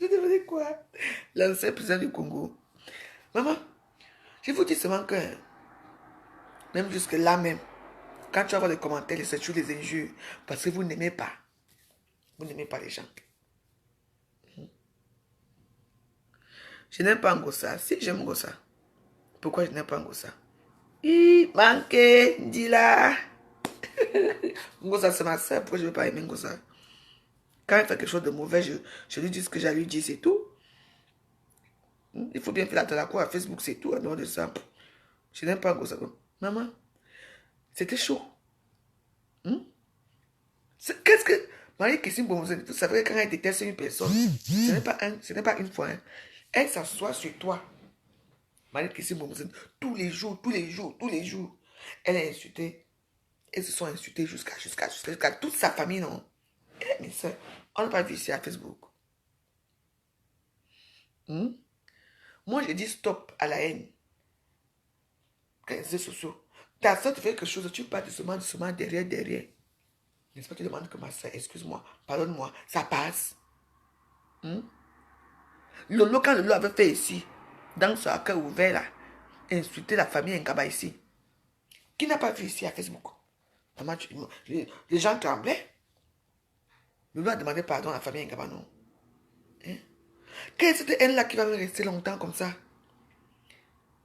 Je devenais quoi? L'ancien président du Congo. Maman, je vous dis seulement que, même jusque là même, quand tu vas voir les commentaires, c'est toujours les injures, parce que vous n'aimez pas. Vous n'aimez pas les gens. Je n'aime pas Ngossa. Si j'aime Ngossa, pourquoi je n'aime pas Ngossa? Il manquait, dis là. Ngossa, c'est ma soeur, pourquoi je ne veux pas aimer Ngossa? Quand elle fait quelque chose de mauvais, je lui dis ce que j'ai à lui dire, c'est tout. Il faut bien faire la cour à Facebook, c'est tout. En dehors de ça, je n'aime pas Ngossa. Maman, c'était chaud. Qu'est-ce que... Marie-Christine Bomzène, vous savez que quand elle déteste une personne, ce n'est pas une fois. Hein. Elle s'assoit sur toi. Marie-Christine Bomzène, tous les jours, tous les jours, tous les jours. Elle est insultée. Elles se sont insultées jusqu'à toute sa famille, non? Eh, mes soeurs, on n'a pas vu ici à Facebook. Moi, je dis stop à la haine. Les réseaux sociaux. Ta soeur te fait quelque chose, tu parles doucement, derrière. N'est-ce pas, tu demandes que ma soeur, excuse-moi, pardonne-moi, ça passe. Lolo, quand Lolo avait fait ici, dans son cœur ouvert là, insulter la famille Ngaba ici. Qui n'a pas vu ici à Facebook? Maman, les gens tremblaient. Lolo a demandé pardon à la famille Ngaba, non? Hein? Quelle est cette haine-là qui va me rester longtemps comme ça?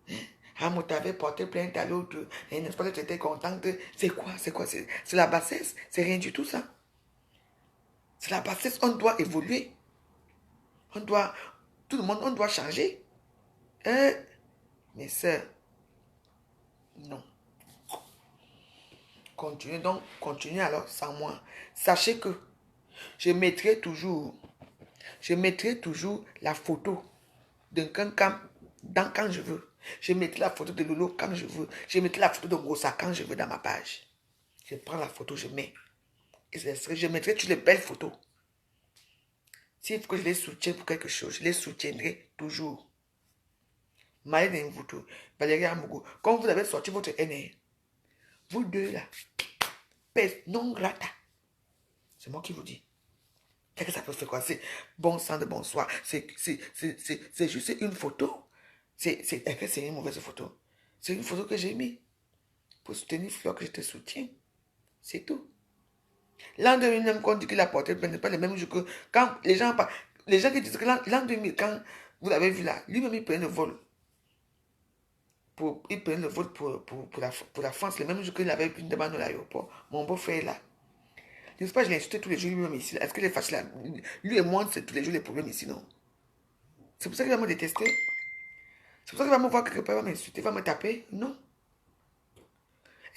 Hein? Amo t'avait porté plainte à l'autre, n'est-ce pas que tu étais contente? C'est quoi? C'est la bassesse? C'est rien du tout ça. C'est la bassesse, on doit évoluer. Tout le monde, on doit changer. Hein? Mes soeurs, non. Continuez alors sans moi. Sachez que je mettrai toujours la photo d'un quand je veux. Je mettrai la photo de Lolo quand je veux. Je mettrai la photo de Ngossa quand je veux dans ma page. Je prends la photo, je mets. Et je mettrai toutes les belles photos. S'il faut que je les soutienne pour quelque chose, je les soutiendrai toujours. Maïden Mvuto, Valérie Amougou, quand vous avez sorti votre haine, vous deux là, peste non grata. C'est moi qui vous dis. Qu'est-ce que ça peut faire quoi? C'est bon sang de bonsoir. C'est juste une photo. Est-ce que c'est une mauvaise photo? C'est une photo que j'ai mis pour soutenir Fleur, que je te soutiens. C'est tout. L'an 2000, même quand on dit qu'il a porté plainte, n'est pas le même jour que quand les gens qui disent que l'an 2000, quand vous l'avez vu là, lui-même il prenait le vol. Il prenait le vol pour la France, le même jour qu'il avait une demande à l'aéroport. Mon beau-frère est là. N'est-ce pas, je l'ai insulté tous les jours lui-même ici. Est-ce qu'il est facile là? Lui et moi, c'est tous les jours les problèmes ici, non? C'est pour ça qu'il va me détester. C'est pour ça qu'il va me voir quelque part, il va m'insulter, il va me taper. Non.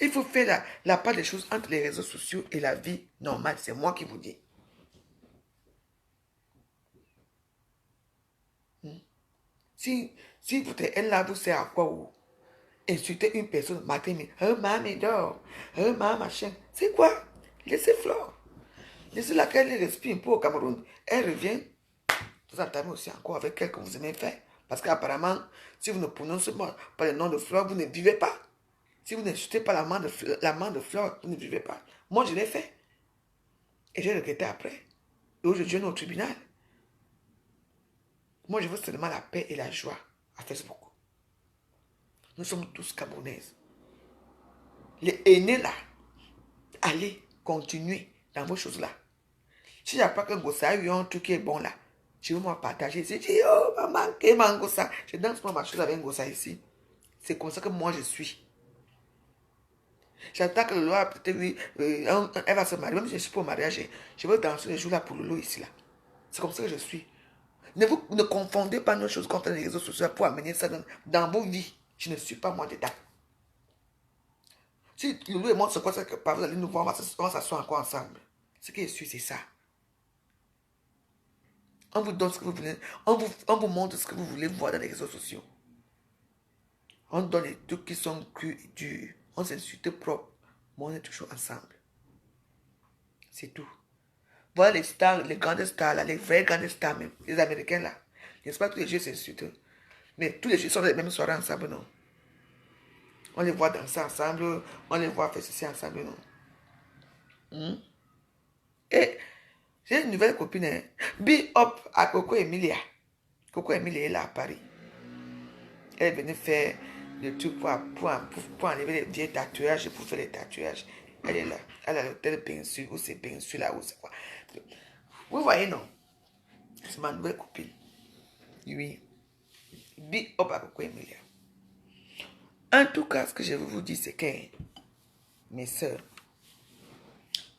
Il faut faire la part des choses entre les réseaux sociaux et la vie normale. C'est moi qui vous dis. Si votre haine là vous sert à quoi ou insulter une personne matin, mais maman dort, maman machin. C'est quoi? Laissez Flore. Laissez laquelle elle respire un peu au Cameroun. Elle revient. Vous entamez aussi encore avec elle que vous aimez faire. Parce qu'apparemment, si vous ne prononcez pas le nom de Flore, vous ne vivez pas. Si vous n'insultez pas la main de Flore, vous ne vivez pas. Moi, je l'ai fait. Et j'ai regretté après. Et aujourd'hui, je suis au tribunal. Moi, je veux seulement la paix et la joie à Facebook. Nous sommes tous Camerounaises. Les aînés là, allez, continuez dans vos choses là. Si j'apprends que Ngossa a eu un truc qui est bon là, je vais moi partager. Je dis, oh, maman, qu'est-ce que Ngossa? Je danse moi ma chose avec Ngossa ici. C'est comme ça que moi je suis. J'attends que le loi, peut-être, elle va se marier. Même si je suis pas au mariage, je veux danser le jour là pour Lolo ici là. C'est comme ça que je suis. Ne confondez pas nos choses contre les réseaux sociaux pour amener ça dans vos vies. Je ne suis pas moi dedans. Si Loulou et moi se croisent quelque part, vous allez nous voir, on va s'asseoir encore ensemble. Ce qui est sûr, c'est ça. On vous donne ce que vous voulez. On vous montre ce que vous voulez voir dans les réseaux sociaux. On donne les trucs qui sont crus et durs. On s'insulte propre. Mais on est toujours ensemble. C'est tout. Voilà les stars, les grandes stars, là, les vraies grandes stars même, les Américains là. N'est-ce pas, tous les jeux s'insultent. Mais tous les jeux sont les mêmes soirées ensemble, non? On les voit danser ensemble, on les voit faire ceci ensemble, non? Et J'ai une nouvelle copine, hein. Big up à Coco Emilia. Coco Emilia est là à Paris. Elle est venue faire le truc pour enlever les vieux tatouages et pour faire les tatouages. Elle est là. Elle a l'hôtel Pinsu, ou c'est Pinsu là, ou c'est quoi. Vous voyez, non? C'est ma nouvelle copine. Oui. Big up à Coco Emilia. En tout cas, ce que je veux vous dire, c'est que mes soeurs,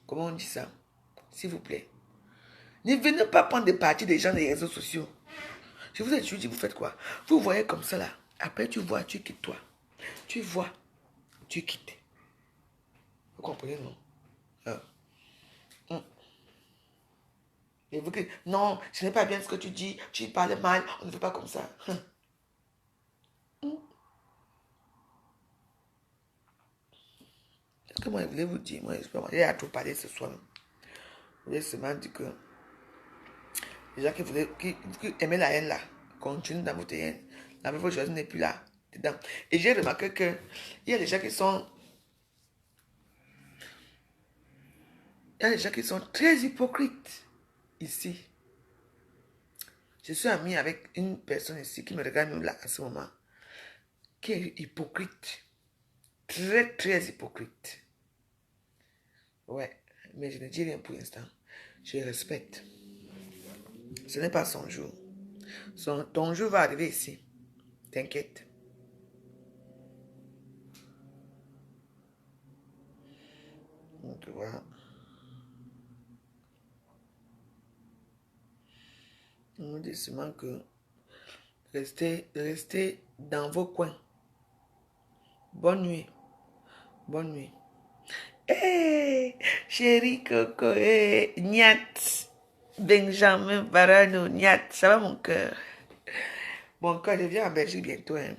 comment on dit ça? S'il vous plaît, ne venez pas prendre des parties des gens des réseaux sociaux. Je vous ai toujours dit, vous faites quoi? Vous voyez comme ça là. Après, tu vois, tu quittes toi. Tu vois, tu quittes. Vous comprenez, non? Ah. Et vous dites, non, ce n'est pas bien ce que tu dis. Tu parles mal. On ne fait pas comme ça. Ce que moi, je voulais vous dire, moi, j'ai à trop parler ce soir. Je voulais seulement dire que les gens qui aimaient la haine là, continuent dans votre haine. La même chose n'est plus là, dedans. Et j'ai remarqué que il y a des gens qui sont, il y a des gens qui sont très hypocrites ici. Je suis ami avec une personne ici qui me regarde nous là à ce moment, qui est hypocrite. Très, très hypocrite. Ouais, mais je ne dis rien pour l'instant. Je respecte. Ce n'est pas son jour. Ton jour va arriver ici. T'inquiète. Tu vois. On dit seulement que restez dans vos coins. Bonne nuit. Bonne nuit. Hey, chérie Coco, hey, Niat, Benjamin Barano, Niat, ça va mon cœur? Mon cœur, je viens en Belgique bientôt. Hein.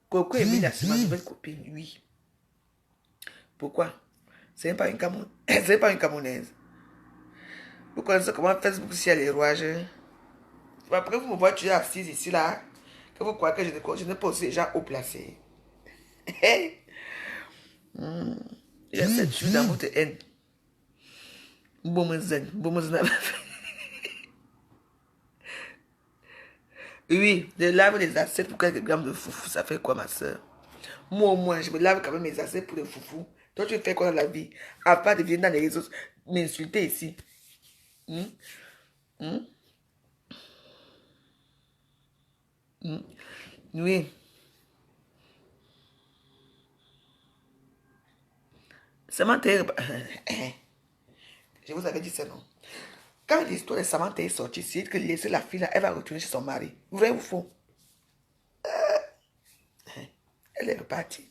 Coco et Mila, c'est ma nouvelle copine, oui. Pourquoi? C'est pas une c'est pas une Camerounaise. Vous connaissez comment Facebook s'y a les rouages? Après, vous me voyez toujours assise ici, là, que vous croyez que je ne pose déjà haut placé. J'essaie de tuer dans votre haine. Oui, je lave les assiettes pour quelques grammes de foufou. Ça fait quoi, ma soeur? Moi, au moins, je me lave quand même mes assiettes pour le foufou. Toi, tu fais quoi dans la vie? À part de venir dans les réseaux, m'insulter ici. Hmm? Hmm? Hmm? Oui. Samantha, je vous avais dit ça, non? Quand l'histoire de Samantha est sortie, c'est que laisser la fille là, elle va retourner chez son mari. Vrai ou faux? Elle est repartie.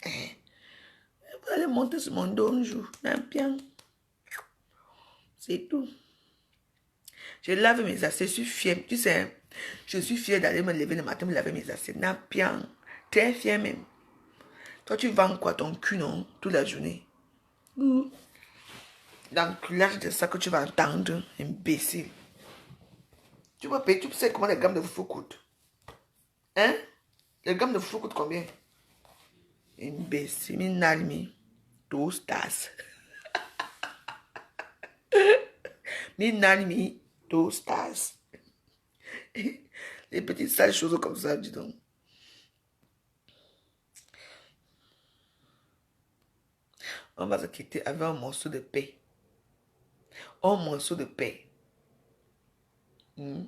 Elle va aller monter sur mon dos un jour. Bien. C'est tout. Je lave mes assiettes, je suis fière. Tu sais, hein, je suis fière d'aller me lever le matin, me laver mes assiettes. Bien. Très fière même. Toi, tu vends quoi ton cul, non? Toute la journée. L'enculage de ça que tu vas entendre, imbécile. Tu vas payer, tu sais comment les grammes de foufou coûtent? Hein? Les grammes de foufou coûtent combien? Imbécile, minalmi. 2 stars. Minalmi, 2 stars. Les petites sales choses comme ça, dis donc. On va se quitter avec un morceau de paix. Un morceau de paix. Je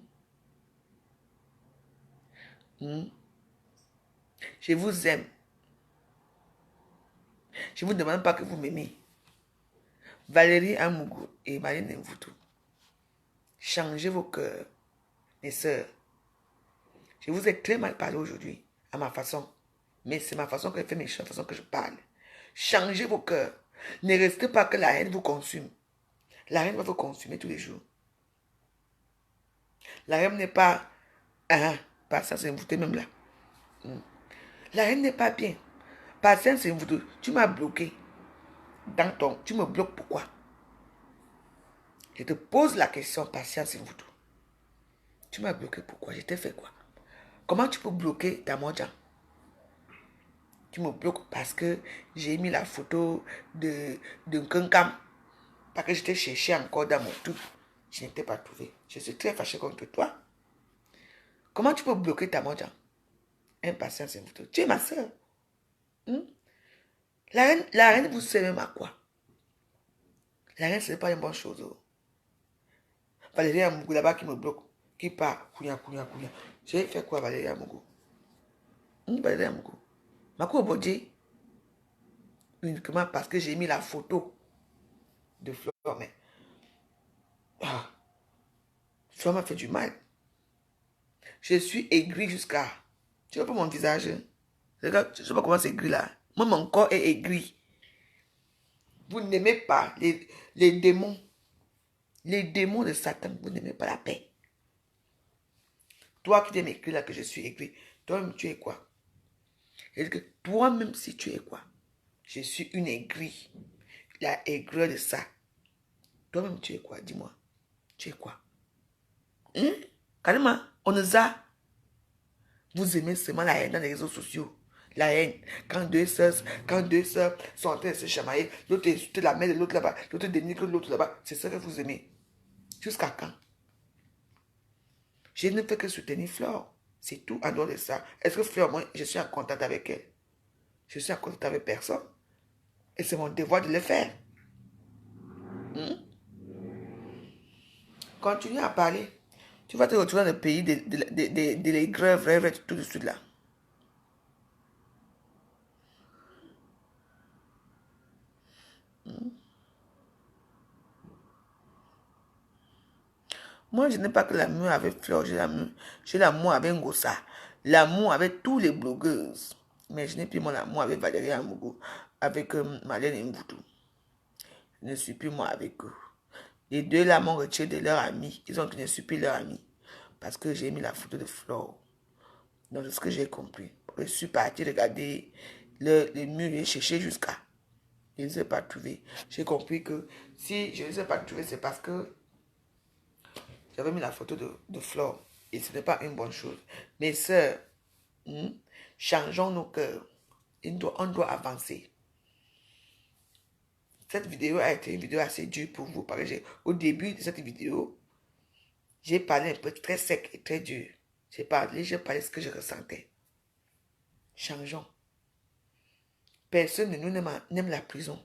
vous aime. Je ne vous demande pas que vous m'aimez. Valérie Amougou et Marine Mvoutou. Changez vos cœurs, mes sœurs. Je vous ai très mal parlé aujourd'hui, à ma façon. Mais c'est ma façon que je fais mes choses, la façon que je parle. Changez vos cœurs. Ne restez pas que la haine vous consume. La haine va vous consumer tous les jours. La haine n'est pas... pas ça, c'est envoûté même là. La haine n'est pas bien. Patience, c'est envoûté. Tu m'as bloqué. Dans ton... Tu me bloques pourquoi? Je te pose la question, patience, c'est envoûté. Tu m'as bloqué pourquoi? Je t'ai fait quoi? Comment tu peux bloquer ta moja? Tu me bloques parce que j'ai mis la photo de Kankam. Parce que j'étais cherché encore dans mon truc. Je n'étais pas trouvé. Je suis très fâché contre toi. Comment tu peux bloquer ta montre? Impatience, c'est vous. Tu es ma soeur. Hmm? La reine vous sait même à quoi? La reine, ce n'est pas une bonne chose. Valérie Amougou là-bas qui me bloque. Qui part. Kouya, kouya, kouya. J'ai fait quoi, Valérie Amougou? Valérie Amougou. Mako Bodji. Uniquement parce que j'ai mis la photo de Flore. Mais. Ah, Flore m'a fait du mal. Je suis aigri jusqu'à. Tu vois pas mon visage? Regarde, je ne sais pas comment c'est gris là. Moi, mon corps est aigri. Vous n'aimez pas les démons. Les démons de Satan, vous n'aimez pas la paix. Toi qui t'aimes écrit là que je suis aigri, toi-même tu es quoi? Et que toi-même si tu es quoi? Je suis une aigrie. La aigreur de ça. Toi-même tu es quoi? Dis-moi. Tu es quoi? Hein? Carrément, on nous a. Vous aimez seulement la haine dans les réseaux sociaux. La haine. Quand deux sœurs sont en train de se chamailler, l'autre insulte la mère de l'autre là-bas, l'autre dénigre l'autre là-bas. C'est ça que vous aimez. Jusqu'à quand? Je ne fais que soutenir Flore. C'est tout en dehors de ça. Est-ce que Flore, moi, je suis en contact avec elle? Je suis en contact avec personne. Et c'est mon devoir de le faire. Continue à parler. Tu vas te retrouver dans le pays de l'aigreur, vrai, tout de suite là. Moi, je n'ai pas que l'amour avec Flore, j'ai l'amour avec Ngossa, l'amour avec tous les blogueuses. Mais je n'ai plus mon amour avec Valérie Amougou, avec Marlène Mboutou. Je ne suis plus moi avec eux. Les deux là m'ont retiré de leur ami. Ils ont dit que je ne suis plus leur ami. Parce que j'ai mis la photo de Flore. Donc c'est ce que j'ai compris. Je suis parti regarder les murs et chercher jusqu'à. Je ne les ai pas trouvés. J'ai compris que si je ne les ai pas trouvés, c'est parce que j'avais mis la photo de Flore. Et ce n'est pas une bonne chose. Mes sœurs, changeons nos cœurs. On doit avancer. Cette vidéo a été une vidéo assez dure pour vous. Parce que au début de cette vidéo, j'ai parlé un peu très sec et très dur. J'ai parlé ce que je ressentais. Changeons. Personne de nous n'aime la prison.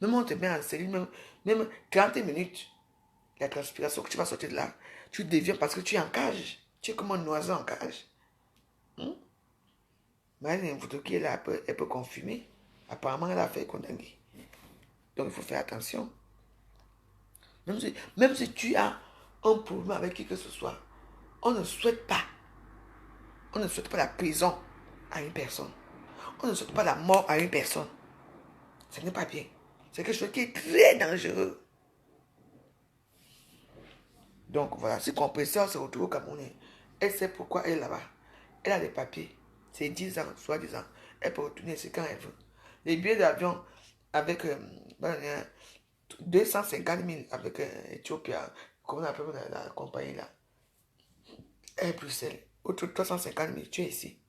Même on te met en cellule, même 30 minutes, la transpiration que tu vas sortir de là, tu deviens parce que tu es en cage. Tu es comme un oiseau en cage. Marine Mvuto qui est là, elle peut confirmer. Apparemment, elle a fait condamner. Donc, il faut faire attention. Même si tu as un problème avec qui que ce soit, on ne souhaite pas. On ne souhaite pas la prison à une personne. On ne souhaite pas la mort à une personne. Ce n'est pas bien. C'est quelque chose qui est très dangereux. Donc voilà, si compresseur se retrouve au Cameroun, elle sait pourquoi elle est là-bas. Elle a des papiers. C'est 10 ans, soi-disant. Elle peut retourner ici quand elle veut. Les billets d'avion avec 250 000 avec Ethiopia, comment on appelle la compagnie là, et Bruxelles. Autre 350 000, tu es ici.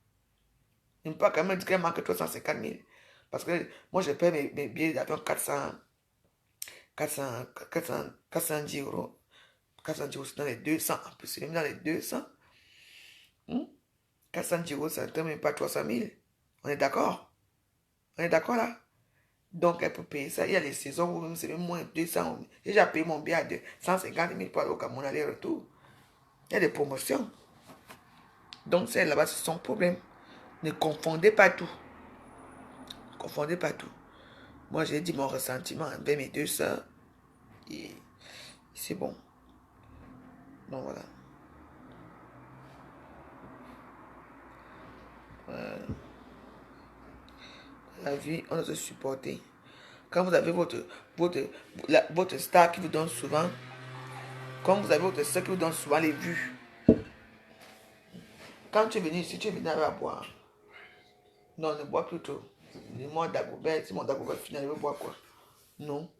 Il ne peut pas quand même dire qu'elle manque 350 000. Parce que moi, je paie mes billets d'avion 410 euros. 410 euros, c'est dans les 200. En plus, c'est même dans les 200. 410 euros, ça ne même pas 300 000. On est d'accord? On est d'accord là? Donc, elle peut payer ça. Il y a les saisons où même c'est même moins de 200. J'ai déjà payé mon billet de 150 000 pour aller au Cameroun aller-retour. Il y a des promotions. Donc, c'est là-bas, c'est son problème. Ne confondez pas tout. Ne confondez pas tout. Moi, j'ai dit mon ressentiment envers mes deux soeurs. Et c'est bon. Donc, voilà. La vie, on doit se supporter. Quand vous avez votre star qui vous donne souvent, quand vous avez votre star qui vous donne souvent les vues, quand tu es venu ici, tu es venu à boire. Non, ne bois plus tôt. Dis-moi Dagobert, si mon Dagobert finit, je veux boire quoi? Non.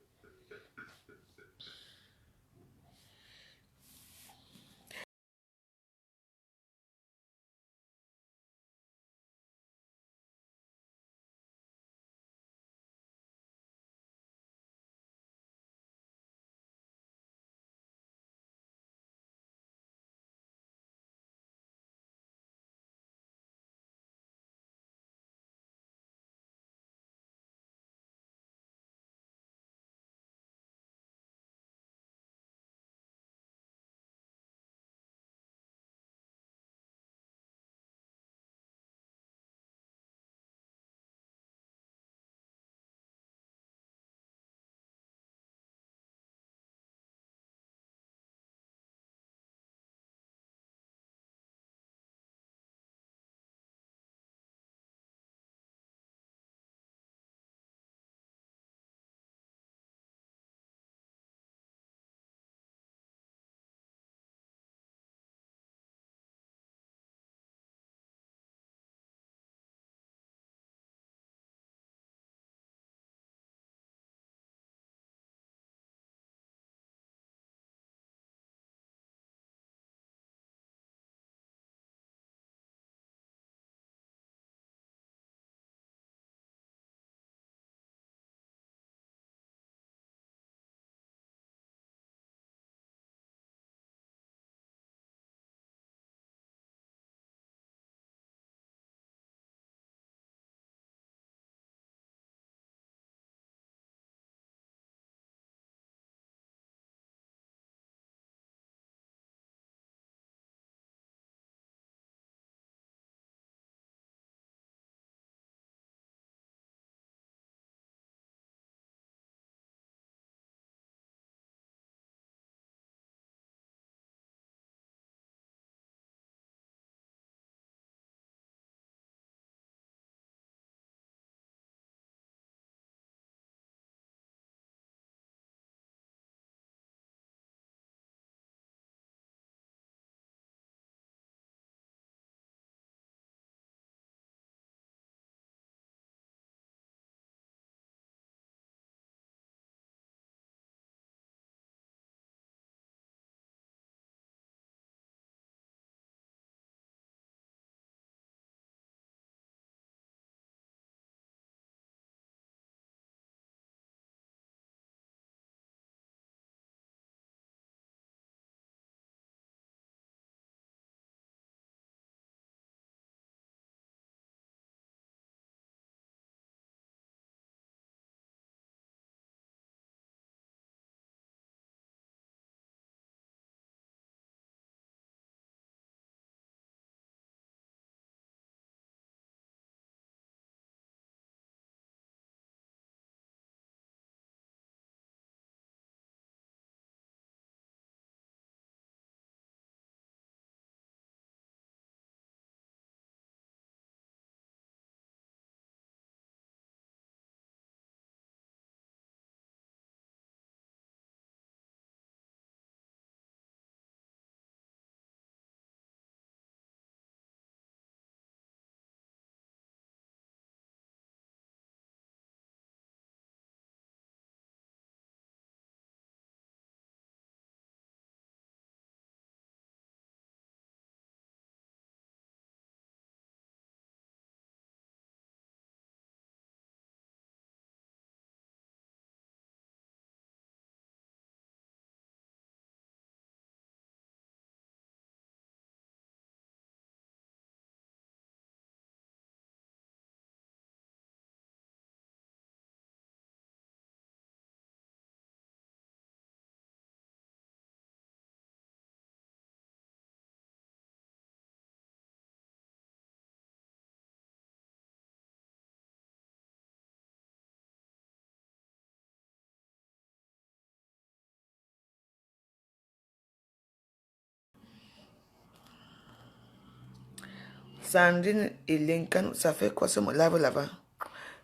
Sandrine et Lincoln, ça fait quoi ce me lave là-bas?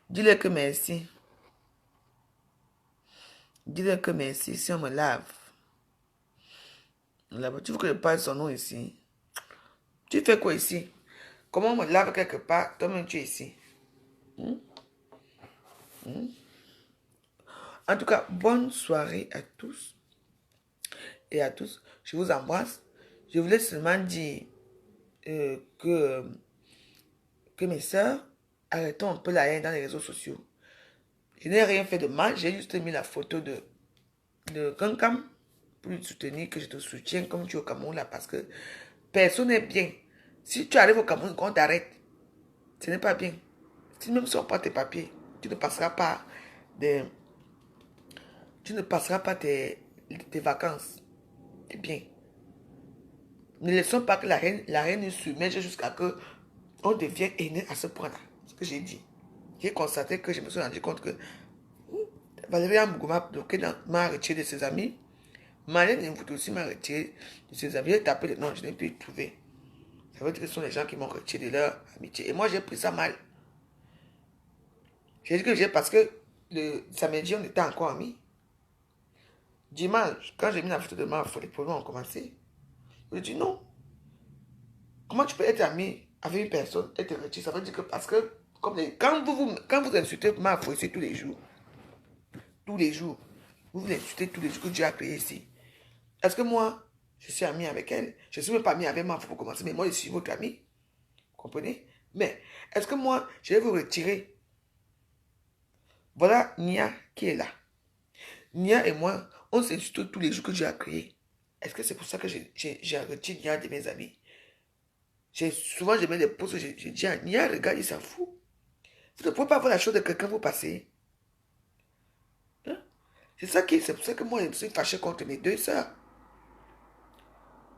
Dis-le que merci. Dis-le que merci si on me lave. Là-bas, tu veux que je parle son nom ici? Tu fais quoi ici? Comment on me lave quelque part? Toi-même, tu es ici. En tout cas, bonne soirée à tous et à tous. Je vous embrasse. Je voulais seulement dire que mes soeurs, arrêtons un peu la haine dans les réseaux sociaux. Je n'ai rien fait de mal. J'ai juste mis la photo de Kankam pour lui soutenir, que je te soutiens comme tu es au Cameroun là, parce que personne n'est bien. Si tu arrives au Cameroun, qu'on t'arrête, ce n'est pas bien. Si même si on prend tes papiers, tu ne passeras pas des, tu ne passeras pas tes vacances. C'est bien. Ne laissons pas que la reine nous submerge jusqu'à ce qu'on devienne aîné à ce point-là. C'est ce que j'ai dit. J'ai constaté que je me suis rendu compte que Valérie Amougouma m'a retiré de ses amis. Marlène Nimfoutou aussi m'a retiré de ses amis. J'ai tapé le nom, je n'ai plus trouvé. Ça veut dire que ce sont les gens qui m'ont retiré de leur amitié. Et moi, j'ai pris ça mal. J'ai dit que parce que le samedi, on était encore amis. Dimanche, quand j'ai mis la photo de ma folie, les problèmes ont commencé. Je lui ai dit non. Comment tu peux être ami avec une personne et te retirer? Ça veut dire que parce que quand vous insultez ma folie tous les jours, vous l'insultez tous les jours que Dieu a créé ici. Est-ce que moi, je suis ami avec elle? Je ne suis même pas ami avec ma pour commencer, mais moi, je suis votre ami. Vous comprenez? Mais est-ce que moi, je vais vous retirer? Voilà Nia qui est là. Nia et moi, on s'insulte tous les jours que Dieu a créé. Est-ce que c'est pour ça que j'ai retiré Nia de mes amis? Souvent, je mets des posts, je dis à Nia, regarde, il s'en fout. Vous ne pouvez pas voir la chose de quelqu'un vous passez. Hein? C'est pour ça que moi, je me suis fâché contre mes deux sœurs.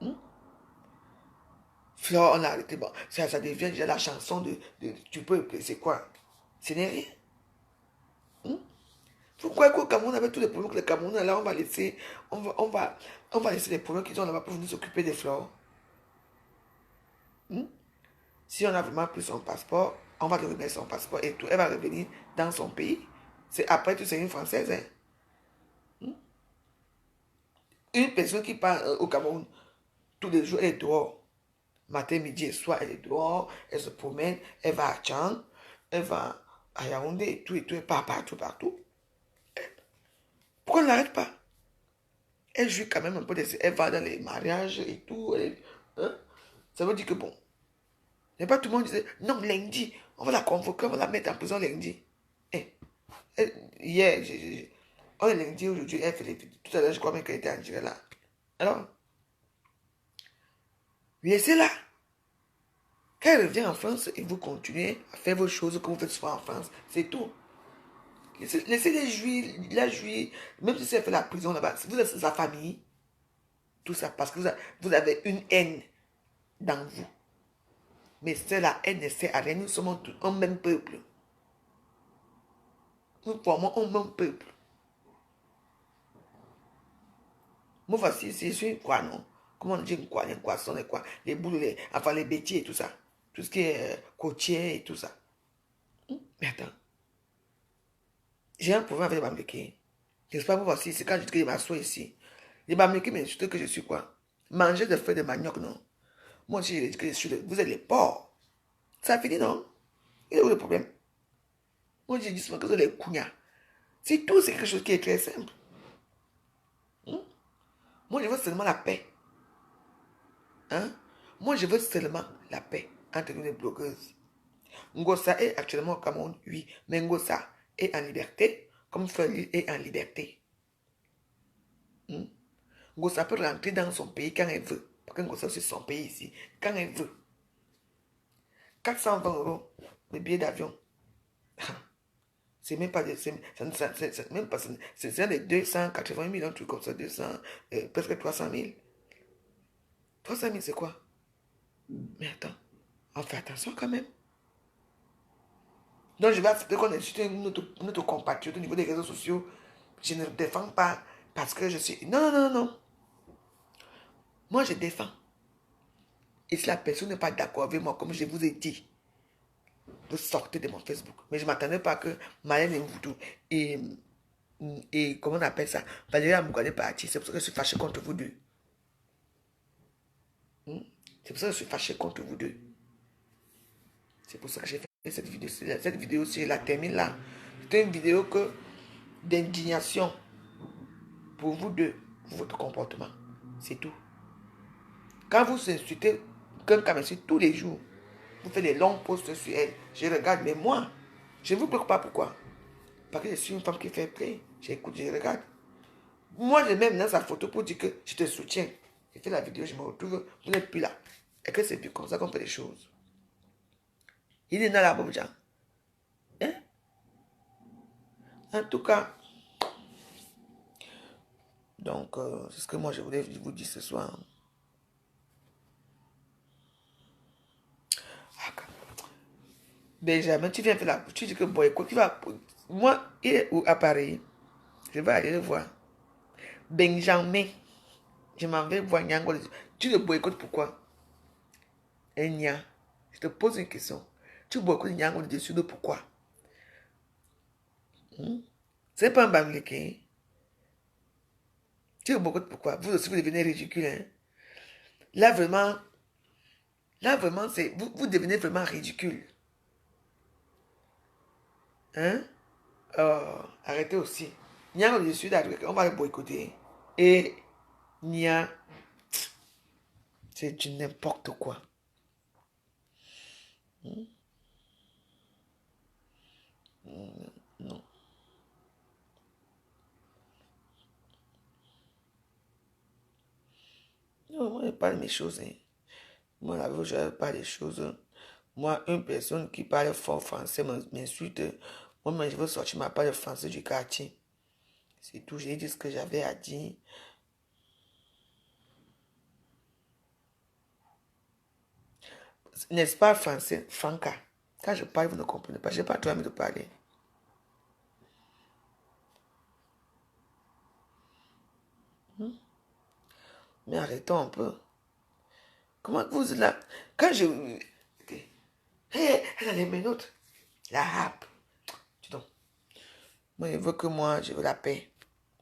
Hein? Flore, on a arrêté. Bon, ça devient déjà la chanson de tu peux, c'est quoi? Ce n'est rien. Hein? Pourquoi qu'au Cameroun, avec tous les problèmes que le Cameroun a là, on va laisser les problèmes qu'ils ont là-bas pour venir s'occuper des fleurs. Hein? Si on a vraiment pris son passeport, on va lui remettre son passeport et tout. Elle va revenir dans son pays. Après, tu sais, une Française. Hein? Une personne qui part au Cameroun tous les jours, elle est dehors. Matin, midi et soir, elle est dehors, elle se promène, elle va à Tchang, elle va à Yaoundé et tout, elle part partout, partout. Pourquoi on ne l'arrête pas? Elle joue quand même un peu, elle va dans les mariages et tout. Hein? Ça veut dire que bon, n'est pas tout le monde disait, non, lundi, on va la convoquer, on va la mettre en prison lundi. Eh, hier, on est lundi, aujourd'hui, elle fait tout à l'heure, je crois même qu'elle était en direct là. Alors, laissez-la. Quand elle revient en France, et vous continuez à faire vos choses comme vous faites souvent en France, c'est tout. Laissez-les jouir, la jouir, même si elle fait la prison là-bas, vous êtes sa famille, tout ça, parce que vous avez une haine dans vous. Mais c'est la haine ne sert à rien, nous sommes tous un même peuple. Nous formons un même peuple. Moi, voici, je suis quoi, non? Comment on dit quoi, les poissons, les quoi, les boules, enfin les bêtiers et tout ça. Tout ce qui est côtier et tout ça. Mais attends, j'ai un problème avec les Bamileke. J'espère que vous voici, c'est quand je dis que je m'assois ici. Les Bamileke m'insultent que je suis quoi? Manger des feuilles de manioc, non? Moi aussi, je dis que je suis vous êtes les porcs. Ça finit, non? Il est où le problème? Moi, je dis souvent que vous êtes les cougnats. C'est tout, c'est quelque chose qui est très simple. Moi, je veux seulement la paix. Hein? Moi, je veux seulement la paix entre nous les blogueuses. Ngossa est actuellement au Cameroun, oui, mais Ngossa est en liberté, comme Feli est en liberté. Ngossa peut rentrer dans son pays quand elle veut. Parce que Ngossa, c'est son pays ici. Quand elle veut. 420 euros le billet d'avion. C'est même pas des. C'est même pas. C'est des 280 000, un truc comme ça, 200, presque 300 000. 300 000, c'est quoi? Mais attends, on fait attention quand même. Donc, je vais accepter qu'on insulte notre compatriote au niveau des réseaux sociaux. Je ne le défends pas parce que je suis. Non, non, non, non. Moi, je défends. Et si la personne n'est pas d'accord avec moi, comme je vous ai dit, vous sortez de mon Facebook. Mais je ne m'attendais pas que Marlène Mvoudou et comment on appelle ça, Valérie Amougane est partie. C'est pour ça que je suis fâché contre vous deux. C'est pour ça que je suis fâché contre vous deux. C'est pour ça que j'ai fait cette vidéo. Cette vidéo, si je la termine là, c'est une vidéo d'indignation pour vous deux, pour votre comportement. C'est tout. Quand vous insultez quelqu'un tous les jours, vous faites des longs posts sur elle, je regarde, mais moi, je ne vous bloque pas. Pourquoi? Parce que je suis une femme qui fait play. J'écoute, je regarde. Moi, je mets dans sa photo pour dire que je te soutiens. J'ai fait la vidéo, je me retrouve, vous n'êtes plus là. Et que c'est plus comme ça qu'on fait les choses. Il est dans la Bobja. Hein? En tout cas, donc, c'est ce que moi je voulais vous dire ce soir. Benjamin, tu viens faire la... Tu dis que boycott, tu vas... Moi, il est où à Paris? Je vais aller le voir. Benjamin, je m'en vais voir Nyango. Tu le boycottes pourquoi? Enya, je te pose une question. Tu boycottes Nyango de dessus de pourquoi? C'est pas un Bamileke. Tu le boycottes pourquoi? Vous aussi, vous devenez ridicule. Hein? Là, vraiment, c'est... Vous devenez vraiment ridicule. Hein? Oh, arrêtez aussi. Nyango de dessus, on va le boycotter. Et Nia, c'est du n'importe quoi. Non. Non, moi, je parle mes choses. Hein. Moi, là, je ne pas des choses. Moi, une personne qui parle fort français m'insulte. Moi, je veux sortir ma part de français du quartier. C'est tout. J'ai dit ce que j'avais à dire. N'est-ce pas français, Franca? Quand je parle, vous ne comprenez pas. Je n'ai pas trop envie de parler. Mais arrêtons un peu. Comment vous êtes là? Quand je... Okay. Hey, elle a les menottes. La rap. Dis donc. Moi, je veux que moi, je veux la paix.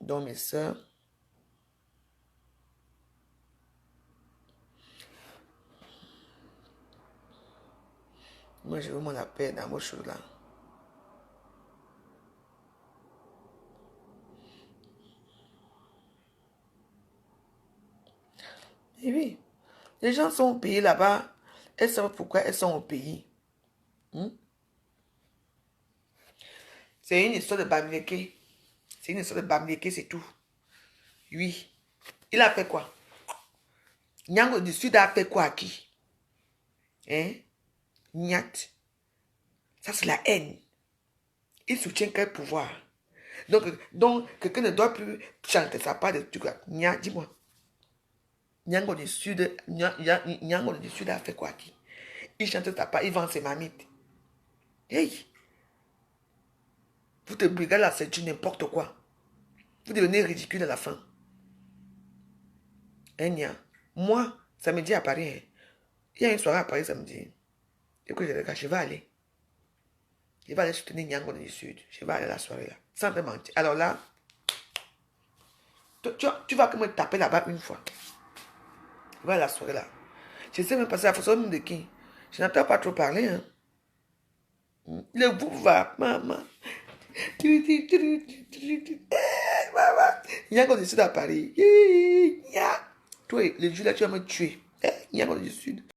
Donc, mes soeurs. Moi, je veux la paix dans vos choses là. Et oui, les gens sont au pays là-bas. Elles savent pourquoi elles sont au pays. C'est une histoire de Bamileke. C'est une histoire de Bamileke, c'est tout. Oui. Il a fait quoi? Nyango du Sud a fait quoi à qui? Hein? Nyat. Ça, c'est la haine. Il soutient quel pouvoir? Donc quelqu'un ne doit plus chanter sa part de trucs. Nyat, dis-moi. Nyango du Sud a fait quoi à qui? Il chante sa part, il vend ses mamites. Hey! Vous te briguez là, c'est du n'importe quoi. Vous devenez ridicule à la fin. Hein, moi, samedi à Paris, hein, il y a une soirée à Paris samedi. Et que je vais aller. Je vais aller soutenir Nyango du Sud. Je vais aller à la soirée là. Sans te mentir. Alors là, tu vas me taper là-bas une fois. Je vais à la soirée là. Je sais même pas si la façon de qui. Je n'entends pas trop parler. Hein. Le vous va, maman. Nyango du Sud à Paris. Toi, le jour là, tu vas me tuer. Nyango du Sud.